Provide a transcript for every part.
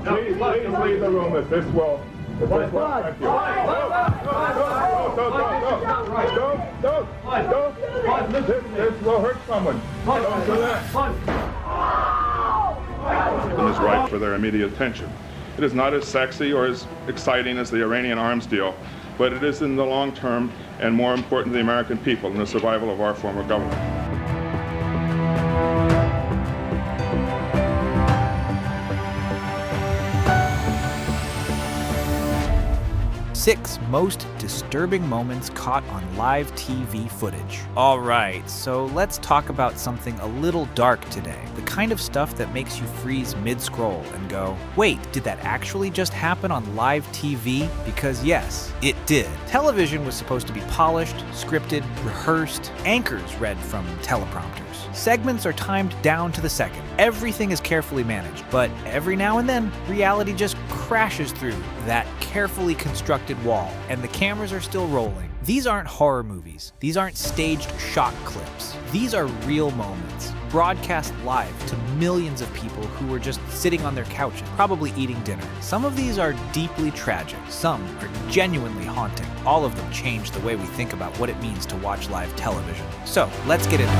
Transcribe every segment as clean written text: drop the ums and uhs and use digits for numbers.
Please leave the room if this will. Thank you. Don't. This will hurt someone. Don't do that. Is right for their immediate attention. It is not as sexy or as exciting as the Iranian arms deal, but it is in the long term and more important to the American people and the survival of our form of government. 6 most disturbing moments caught on live TV footage. Alright, so let's talk about something a little dark today. The kind of stuff that makes you freeze mid-scroll and go, wait, did that actually just happen on live TV? Because yes, it did. Television was supposed to be polished, scripted, rehearsed, anchors read from teleprompters. Segments are timed down to the second. Everything is carefully managed, but every now and then, reality just crashes through that carefully constructed wall, and the cameras are still rolling. These aren't horror movies. These aren't staged shock clips. These are real moments, broadcast live to millions of people who were just sitting on their couches, probably eating dinner. Some of these are deeply tragic. Some are genuinely haunting. All of them change the way we think about what it means to watch live television. So, let's get into it.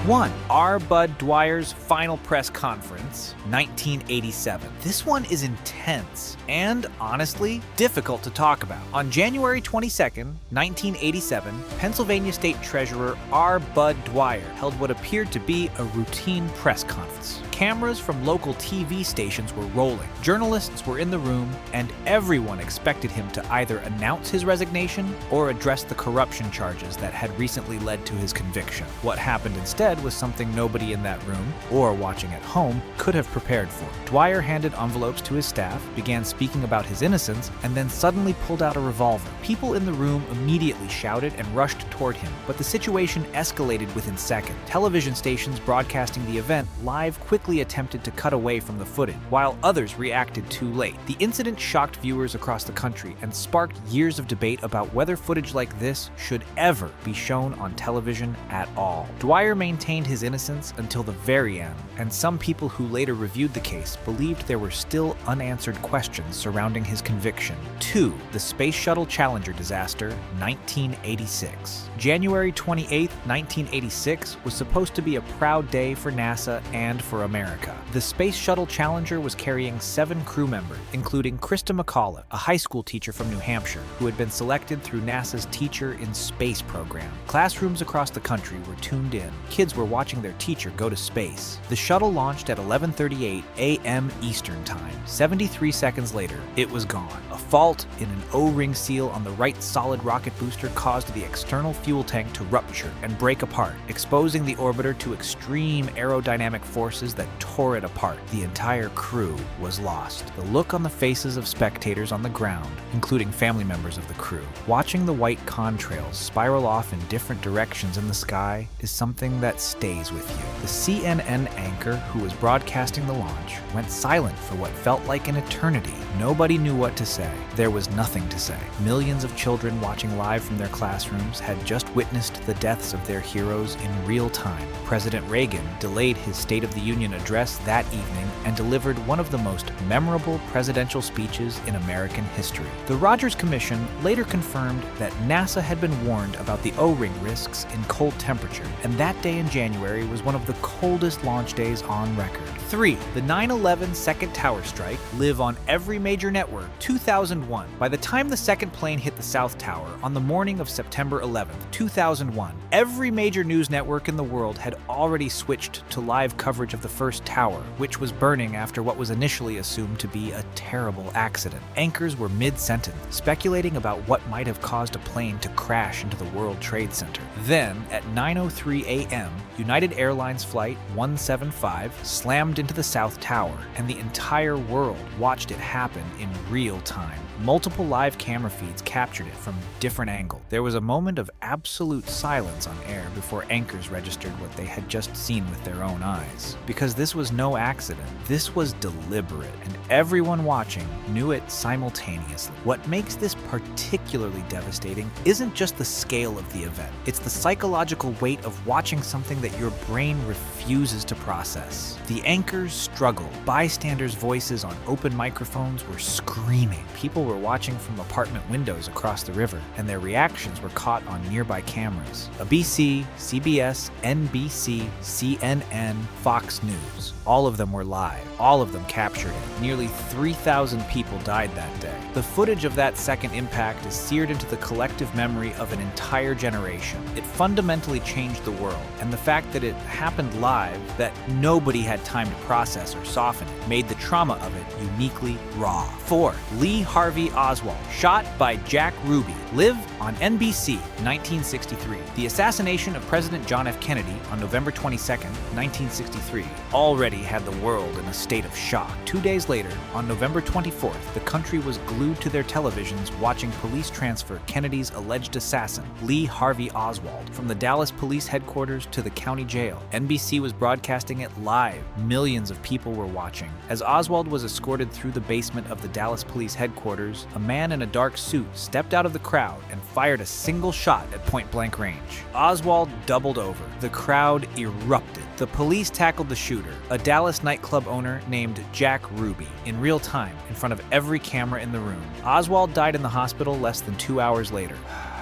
1. R. Bud Dwyer's final press conference, 1987. This one is intense and, honestly, difficult to talk about. On January 22nd, 1987, Pennsylvania State Treasurer R. Bud Dwyer held what appeared to be a routine press conference. Cameras from local TV stations were rolling. Journalists were in the room, and everyone expected him to either announce his resignation or address the corruption charges that had recently led to his conviction. What happened instead was something nobody in that room, or watching at home, could have prepared for. Dwyer handed envelopes to his staff, began speaking about his innocence, and then suddenly pulled out a revolver. People in the room immediately shouted and rushed toward him, but the situation escalated within seconds. Television stations broadcasting the event live quickly attempted to cut away from the footage, while others reacted too late. The incident shocked viewers across the country and sparked years of debate about whether footage like this should ever be shown on television at all. Dwyer maintained his innocence until the very end, and some people who later reviewed the case believed there were still unanswered questions surrounding his conviction. 2. The Space Shuttle Challenger disaster, 1986. January 28, 1986 was supposed to be a proud day for NASA and for America. The Space Shuttle Challenger was carrying 7 crew members, including Krista McAuliffe, a high school teacher from New Hampshire, who had been selected through NASA's Teacher in Space program. Classrooms across the country were tuned in. Kids were watching their teacher go to space. The shuttle launched at 11:38 a.m. Eastern Time. 73 seconds later, it was gone. A fault in an O-ring seal on the right solid rocket booster caused the external fuel tank to rupture and break apart, exposing the orbiter to extreme aerodynamic forces that tore it apart. The entire crew was lost. The look on the faces of spectators on the ground, including family members of the crew, watching the white contrails spiral off in different directions in the sky, is something that stays with you. The CNN anchor who was broadcasting the launch went silent for what felt like an eternity. Nobody knew what to say. There was nothing to say. Millions of children watching live from their classrooms had just witnessed the deaths of their heroes in real time. President Reagan delayed his State of the Union address that evening and delivered one of the most memorable presidential speeches in American history. The Rogers Commission later confirmed that NASA had been warned about the O-ring risks in cold temperature, and that day in January was one of the coldest launch days on record. 3. The 9/11 second tower strike, live on every major network, 2001. By the time the second plane hit the South Tower on the morning of September 11th, 2001, every major news network in the world had already switched to live coverage of the first tower, which was burning after what was initially assumed to be a terrible accident. Anchors were mid-sentence, speculating about what might have caused a plane to crash into the World Trade Center. Then, at 9:03 a.m., United Airlines Flight 175 slammed slammed into the South Tower, and the entire world watched it happen in real time. Multiple live camera feeds captured it from different angles. There was a moment of absolute silence on air before anchors registered what they had just seen with their own eyes. Because this was no accident, this was deliberate, and everyone watching knew it simultaneously. What makes this particularly devastating isn't just the scale of the event, it's the psychological weight of watching something that your brain refuses to process. The anchors struggled. Bystanders' voices on open microphones were screaming. People were watching from apartment windows across the river, and their reactions were caught on nearby cameras. ABC, CBS, NBC, CNN, Fox News. All of them were live. All of them captured it. Nearly 3,000 people died that day. The footage of that second impact is seared into the collective memory of an entire generation. It fundamentally changed the world, and the fact that it happened live, that nobody had time to process or soften it, made the trauma of it uniquely raw. 4. Lee Harvey Oswald, shot by Jack Ruby, live on NBC, 1963. The assassination of President John F. Kennedy on November 22, 1963, already had the world in a state of shock. 2 days later, on November 24th, the country was glued to their televisions watching police transfer Kennedy's alleged assassin, Lee Harvey Oswald, from the Dallas police headquarters to the county jail. NBC was broadcasting it live. Millions of people were watching. As Oswald was escorted through the basement of the Dallas police headquarters, a man in a dark suit stepped out of the crowd and fired a single shot at point-blank range. Oswald doubled over. The crowd erupted. The police tackled the shooter, a Dallas nightclub owner named Jack Ruby, in real time, in front of every camera in the room. Oswald died in the hospital less than 2 hours later.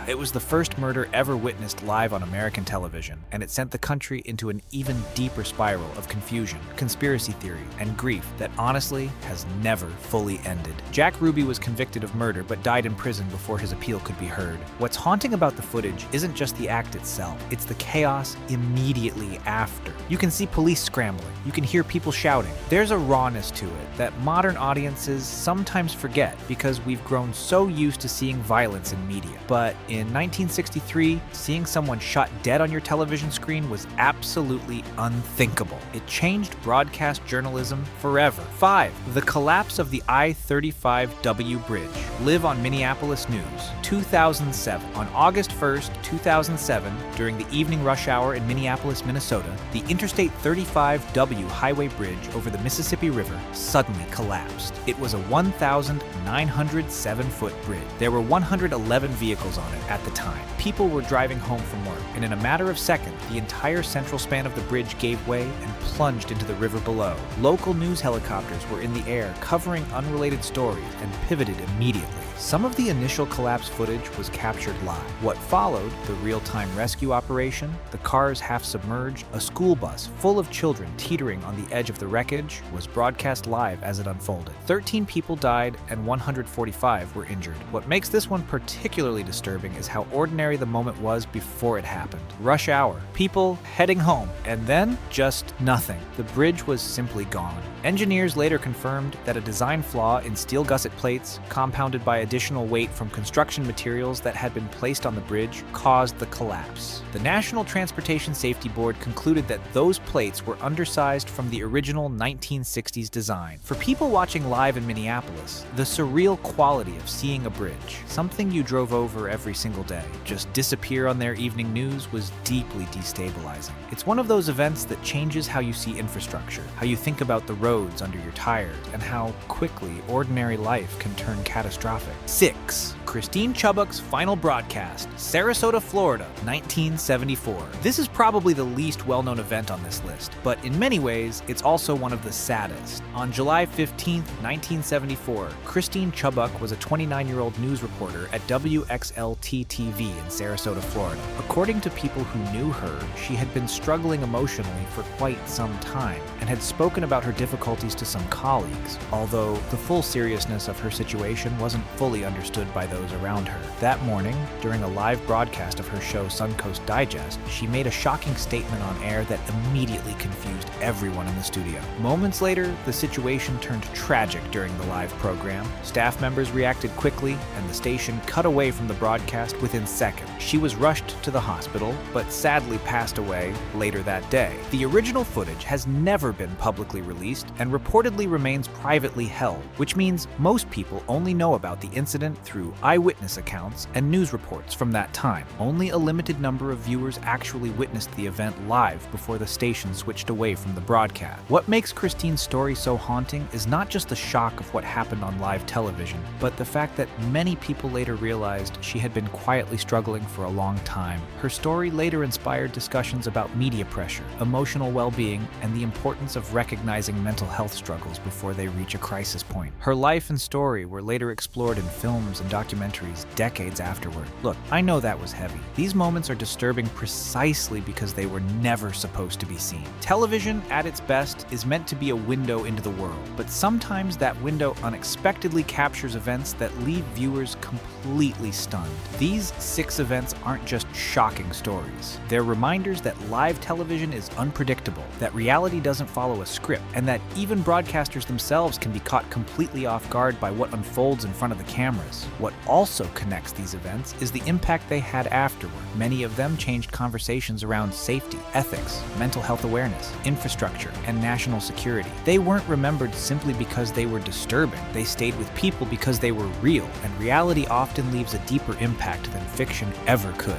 It was the first murder ever witnessed live on American television, and it sent the country into an even deeper spiral of confusion, conspiracy theory, and grief that honestly has never fully ended. Jack Ruby was convicted of murder but died in prison before his appeal could be heard. What's haunting about the footage isn't just the act itself, it's the chaos immediately after. You can see police scrambling, you can hear people shouting. There's a rawness to it that modern audiences sometimes forget because we've grown so used to seeing violence in media. But in 1963, seeing someone shot dead on your television screen was absolutely unthinkable. It changed broadcast journalism forever. 5. The collapse of the I-35W bridge. Live on Minneapolis News, 2007. On August 1st, 2007, during the evening rush hour in Minneapolis, Minnesota, the Interstate 35W highway bridge over the Mississippi River suddenly collapsed. It was a 1,907-foot bridge. There were 111 vehicles on it at the time. People were driving home from work, and in a matter of seconds, the entire central span of the bridge gave way and plunged into the river below. Local news helicopters were in the air covering unrelated stories and pivoted immediately. Some of the initial collapse footage was captured live. What followed, the real-time rescue operation, the cars half submerged, a school bus full of children teetering on the edge of the wreckage, was broadcast live as it unfolded. 13 people died and 145 were injured. What makes this one particularly disturbing is how ordinary the moment was before it happened. Rush hour, people heading home, and then just nothing. The bridge was simply gone. Engineers later confirmed that a design flaw in steel gusset plates, compounded by additional weight from construction materials that had been placed on the bridge, caused the collapse. The National Transportation Safety Board concluded that those plates were undersized from the original 1960s design. For people watching live in Minneapolis, the surreal quality of seeing a bridge, something you drove over every single day, just disappear on their evening news was deeply destabilizing. It's one of those events that changes how you see infrastructure, how you think about the roads under your tires, and how quickly ordinary life can turn catastrophic. 6. Christine Chubbuck's final broadcast, Sarasota, Florida, 1974. This is probably the least well-known event on this list, but in many ways, it's also one of the saddest. On July 15, 1974, Christine Chubbuck was a 29-year-old news reporter at WXLT-TV in Sarasota, Florida. According to people who knew her, she had been struggling emotionally for quite some time and had spoken about her difficulties to some colleagues, although the full seriousness of her situation wasn't fully understood by those around her. That morning, during a live broadcast of her show Suncoast Digest, she made a shocking statement on air that immediately confused everyone in the studio. Moments later, the situation turned tragic during the live program. Staff members reacted quickly, and the station cut away from the broadcast broadcast within seconds. She was rushed to the hospital, but sadly passed away later that day. The original footage has never been publicly released and reportedly remains privately held, which means most people only know about the incident through eyewitness accounts and news reports from that time. Only a limited number of viewers actually witnessed the event live before the station switched away from the broadcast. What makes Christine's story so haunting is not just the shock of what happened on live television, but the fact that many people later realized she had been quietly struggling for a long time. Her story later inspired discussions about media pressure, emotional well-being, and the importance of recognizing mental health struggles before they reach a crisis point. Her life and story were later explored in films and documentaries decades afterward. Look, I know that was heavy. These moments are disturbing precisely because they were never supposed to be seen. Television, at its best, is meant to be a window into the world, but sometimes that window unexpectedly captures events that leave viewers completely stunned. These 6 events aren't just shocking stories. They're reminders that live television is unpredictable, that reality doesn't follow a script, and that even broadcasters themselves can be caught completely off guard by what unfolds in front of the cameras. What also connects these events is the impact they had afterward. Many of them changed conversations around safety, ethics, mental health awareness, infrastructure, and national security. They weren't remembered simply because they were disturbing. They stayed with people because they were real, and reality often leaves a deeper impact than fiction ever could.